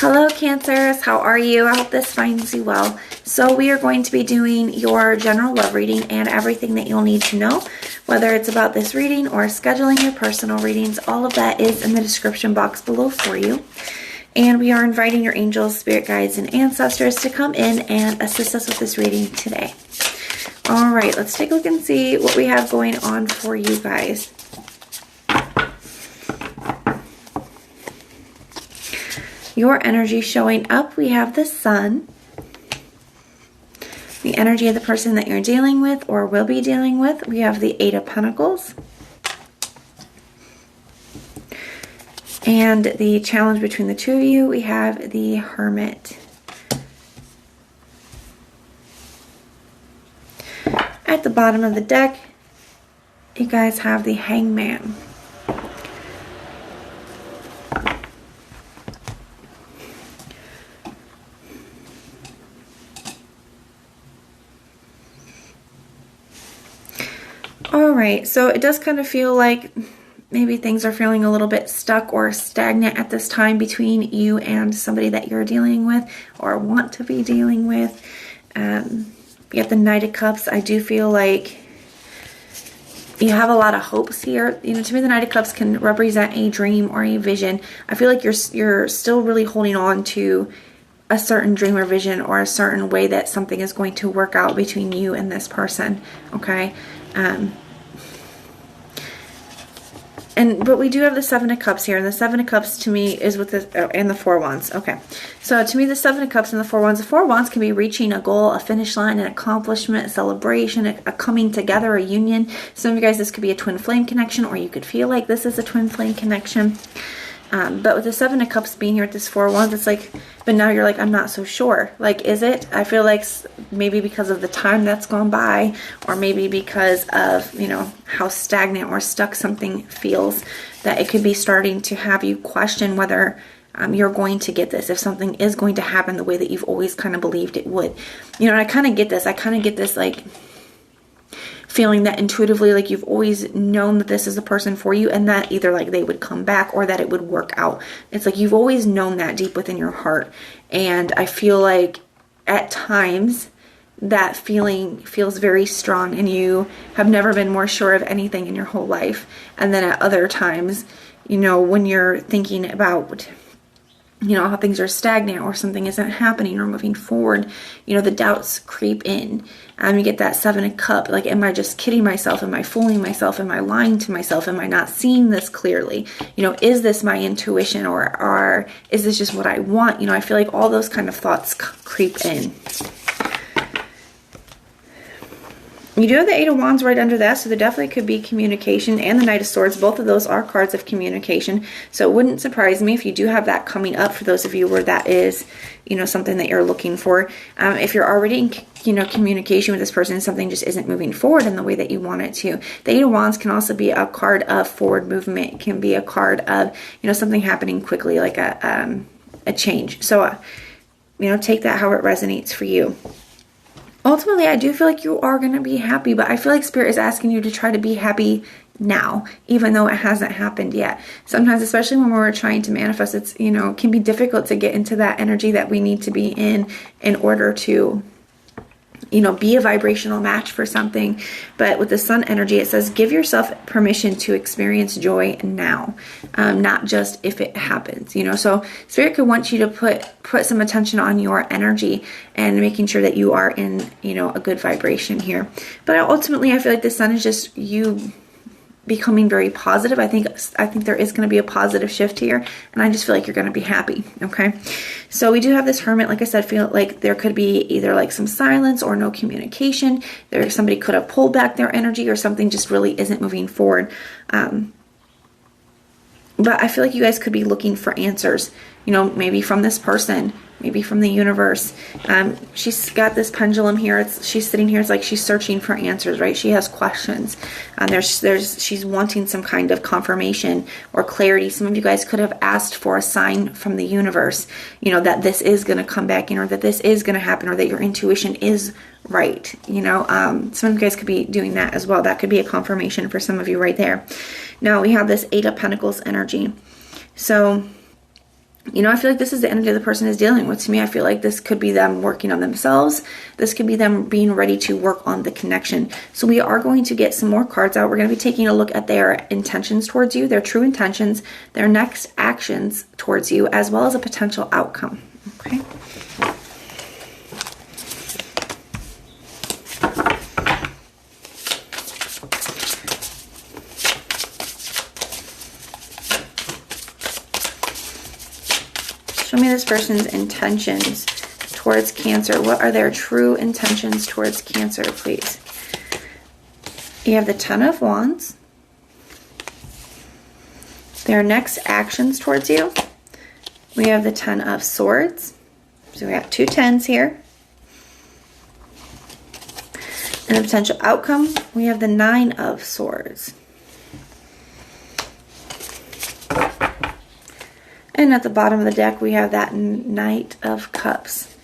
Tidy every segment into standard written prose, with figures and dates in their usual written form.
Hello Cancers, how are you? I hope this finds you well. So we are going to be doing your general love reading and everything that you'll need to know, whether it's about this reading or scheduling your personal readings. All of that is in the description box below for you. And we are inviting your angels, spirit guides, and ancestors to come in and assist us with this reading today. All right, let's take a look and see what we have going on for you guys. Your energy showing up, we have the Sun. The energy of the person that you're dealing with or will be dealing with, we have the Eight of Pentacles. And the challenge between the two of you, we have the Hermit. At the bottom of the deck, you guys have the Hangman. Alright, so it does kind of feel like maybe things are feeling a little bit stuck or stagnant at this time between you and somebody that you're dealing with or want to be dealing with. You get the Knight of Cups. I do feel like you have a lot of hopes here. You know, to me the Knight of Cups can represent a dream or a vision. I feel like you're still really holding on to a certain dream or vision or a certain way that something is going to work out between you and this person, okay? But we do have the Seven of Cups here, and the Seven of Cups to me is with the, and the Four of Wands. Okay, so to me the Seven of Cups and the Four of Wands, the Four of Wands can be reaching a goal, a finish line, an accomplishment, a celebration, a coming together, a union. Some of you guys, this could be a twin flame connection, or you could feel like this is a twin flame connection. But with the Seven of Cups being here at this Four of Wands, it's like, but now you're like, I'm not so sure. Like, is it? I feel like maybe because of the time that's gone by, or maybe because of, you know, how stagnant or stuck something feels, that it could be starting to have you question whether you're going to get this, if something is going to happen the way that you've always kind of believed it would. You know, and I kind of get this. I kind of get this, like, feeling that intuitively, like you've always known that this is the person for you, and that either like they would come back or that it would work out. It's like you've always known that deep within your heart. And I feel like at times that feeling feels very strong and you have never been more sure of anything in your whole life. And then at other times, you know, when you're thinking about, you know, how things are stagnant or something isn't happening or moving forward, you know, the doubts creep in. You get that Seven of Cups. Like, am I just kidding myself? Am I fooling myself? Am I lying to myself? Am I not seeing this clearly? You know, is this my intuition or is this just what I want? You know, I feel like all those kind of thoughts creep in. You do have the Eight of Wands right under that, so there definitely could be communication, and the Knight of Swords. Both of those are cards of communication, so it wouldn't surprise me if you do have that coming up for those of you where that is, you know, something that you're looking for. If you're already in, you know, communication with this person and something just isn't moving forward in the way that you want it to. The Eight of Wands can also be a card of forward movement. It can be a card of, you know, something happening quickly, like a change. So, you know, take that how it resonates for you. Ultimately, I do feel like you are going to be happy, but I feel like Spirit is asking you to try to be happy now, even though it hasn't happened yet. Sometimes, especially when we're trying to manifest, it's, you know, it can be difficult to get into that energy that we need to be in order to, you know, be a vibrational match for something. But with the Sun energy, it says give yourself permission to experience joy now, not just if it happens, you know. So Spirit could want you to put some attention on your energy and making sure that you are in, you know, a good vibration here. But ultimately, I feel like the Sun is just you becoming very positive. I think there is going to be a positive shift here, and I just feel like you're going to be happy. Okay, so we do have this Hermit. Like I said, feel like there could be either like some silence or no communication. Somebody could have pulled back their energy, or something just really isn't moving forward. But I feel like you guys could be looking for answers, you know, maybe from this person, maybe from the universe. She's got this pendulum here. She's sitting here. It's like she's searching for answers, right? She has questions. She's wanting some kind of confirmation or clarity. Some of you guys could have asked for a sign from the universe, you know, that this is going to come back in, or that this is going to happen, or that your intuition is right. You know, some of you guys could be doing that as well. That could be a confirmation for some of you right there. Now we have this Eight of Pentacles energy. So You know, I feel like this is the energy the person is dealing with. To me, I feel like this could be them working on themselves. This could be them being ready to work on the connection. So we are going to get some more cards out. We're going to be taking a look at their intentions towards you, their true intentions, their next actions towards you, as well as a potential outcome. Okay. Show me this person's intentions towards Cancer. What are their true intentions towards Cancer, please? You have the Ten of Wands. Their next actions towards you. We have the Ten of Swords. So we have 2 tens here. And a potential outcome, we have the Nine of Swords. And at the bottom of the deck, we have that Knight of Cups.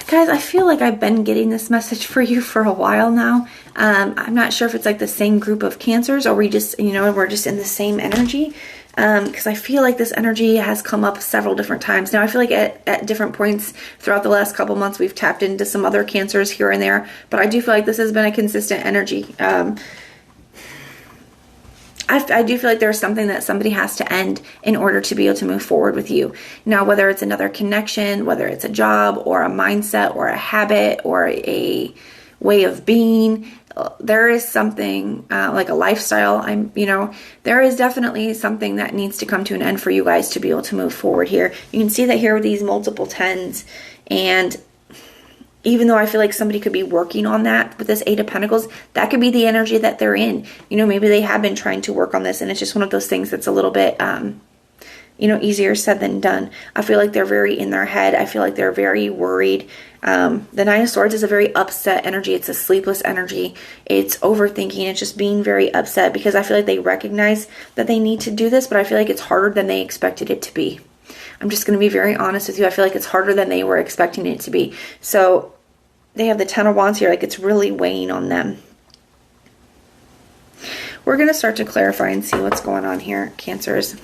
Guys, I feel like I've been getting this message for you for a while now. I'm not sure if it's like the same group of Cancers or we just, you know, we're just in the same energy. Because I feel like this energy has come up several different times. Now, I feel like at different points throughout the last couple months, we've tapped into some other Cancers here and there. But I do feel like this has been a consistent energy. I do feel like there's something that somebody has to end in order to be able to move forward with you. Now, whether it's another connection, whether it's a job or a mindset or a habit or a way of being, there is something like a lifestyle. There is definitely something that needs to come to an end for you guys to be able to move forward here. You can see that here with these multiple tens, and even though I feel like somebody could be working on that with this Eight of Pentacles, that could be the energy that they're in. You know, maybe they have been trying to work on this and it's just one of those things that's a little bit, easier said than done. I feel like they're very in their head. I feel like they're very worried. The Nine of Swords is a very upset energy. It's a sleepless energy. It's overthinking. It's just being very upset because I feel like they recognize that they need to do this, but I feel like it's harder than they expected it to be. I'm just going to be very honest with you. I feel like it's harder than they were expecting it to be. So they have the Ten of Wands here. Like it's really weighing on them. We're going to start to clarify and see what's going on here, Cancers.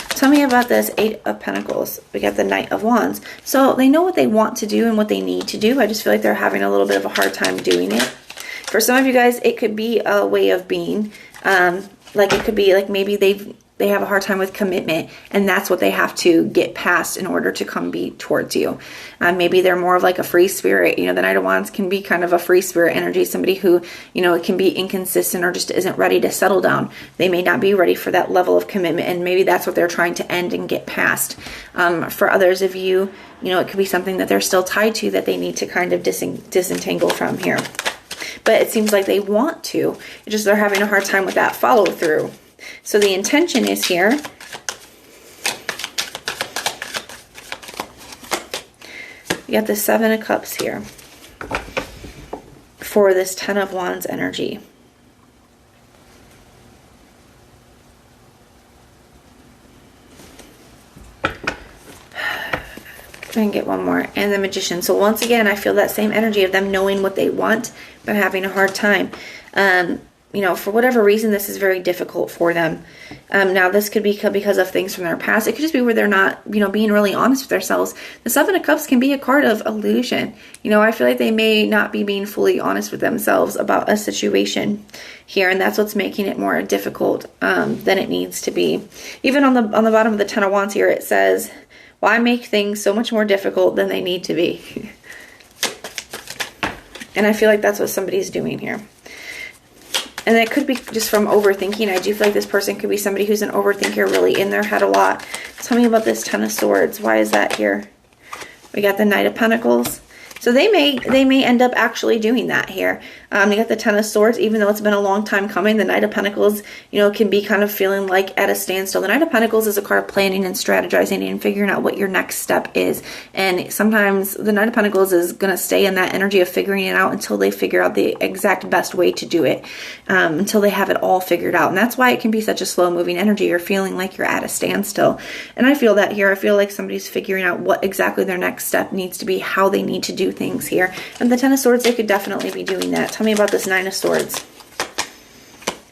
Tell me about this Eight of Pentacles. We got the Knight of Wands. So they know what they want to do and what they need to do. I just feel like they're having a little bit of a hard time doing it. For some of you guys, it could be a way of being. Like it could be like maybe they have a hard time with commitment and that's what they have to get past in order to come be towards you. Maybe they're more of like a free spirit. You know, the Knight of Wands can be kind of a free spirit energy. Somebody who, it can be inconsistent or just isn't ready to settle down. They may not be ready for that level of commitment and maybe that's what they're trying to end and get past. For others of you, it could be something that they're still tied to that they need to kind of disentangle from here. But it seems like they want to. It's just they're having a hard time with that follow through. So the intention is here. You got the Seven of Cups here for this Ten of Wands energy. And get one more. And the Magician. So once again, I feel that same energy of them knowing what they want, but having a hard time. For whatever reason, this is very difficult for them. Now, this could be because of things from their past. It could just be where they're not, being really honest with themselves. The Seven of Cups can be a card of illusion. I feel like they may not be being fully honest with themselves about a situation here, and that's what's making it more difficult than it needs to be. Even on the bottom of the Ten of Wands here, it says, why make things so much more difficult than they need to be? And I feel like that's what somebody's doing here. And it could be just from overthinking. I do feel like this person could be somebody who's an overthinker, really in their head a lot. Tell me about this Ten of Swords. Why is that here? We got the Knight of Pentacles. So they may end up actually doing that here. You got the Ten of Swords, even though it's been a long time coming. The Knight of Pentacles, can be kind of feeling like at a standstill. The Knight of Pentacles is a card of planning and strategizing and figuring out what your next step is. And sometimes the Knight of Pentacles is going to stay in that energy of figuring it out until they figure out the exact best way to do it, until they have it all figured out. And that's why it can be such a slow moving energy. You're feeling like you're at a standstill. And I feel that here. I feel like somebody's figuring out what exactly their next step needs to be, how they need to do things here. And the Ten of Swords, they could definitely be doing that. Tell me about this Nine of Swords.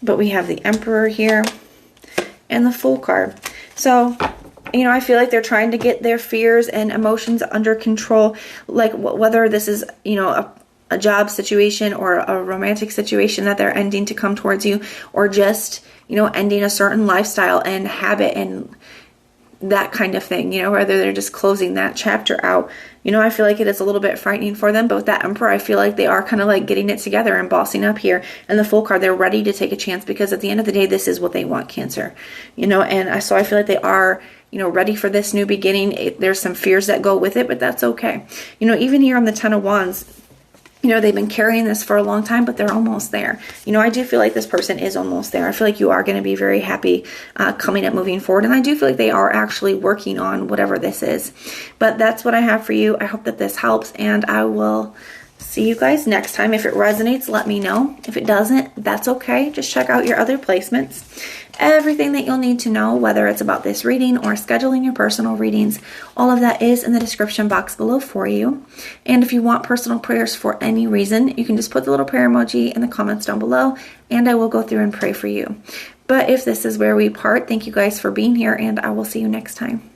But we have the Emperor here and the Fool card. So, you know, I feel like they're trying to get their fears and emotions under control, like whether this is, you know, a job situation or a romantic situation that they're ending to come towards you, or just, you know, ending a certain lifestyle and habit and that kind of thing, you know, whether they're just closing that chapter out. You know, I feel like it is a little bit frightening for them, but with that Emperor, I feel like they are kind of like getting it together and bossing up here. And the Fool card, they're ready to take a chance, because at the end of the day, this is what they want, Cancer. You know, and so I feel like they are, you know, ready for this new beginning. There's some fears that go with it, but that's okay. You know, even here on the Ten of Wands, you know, they've been carrying this for a long time, but they're almost there. You know, I do feel like this person is almost there. I feel like you are going to be very happy coming up, moving forward. And I do feel like they are actually working on whatever this is. But that's what I have for you. I hope that this helps, and I will see you guys next time. If it resonates, let me know. If it doesn't, that's okay. Just check out your other placements. Everything that you'll need to know, whether it's about this reading or scheduling your personal readings, all of that is in the description box below for you. And if you want personal prayers for any reason, you can just put the little prayer emoji in the comments down below, and I will go through and pray for you. But if this is where we part, thank you guys for being here, and I will see you next time.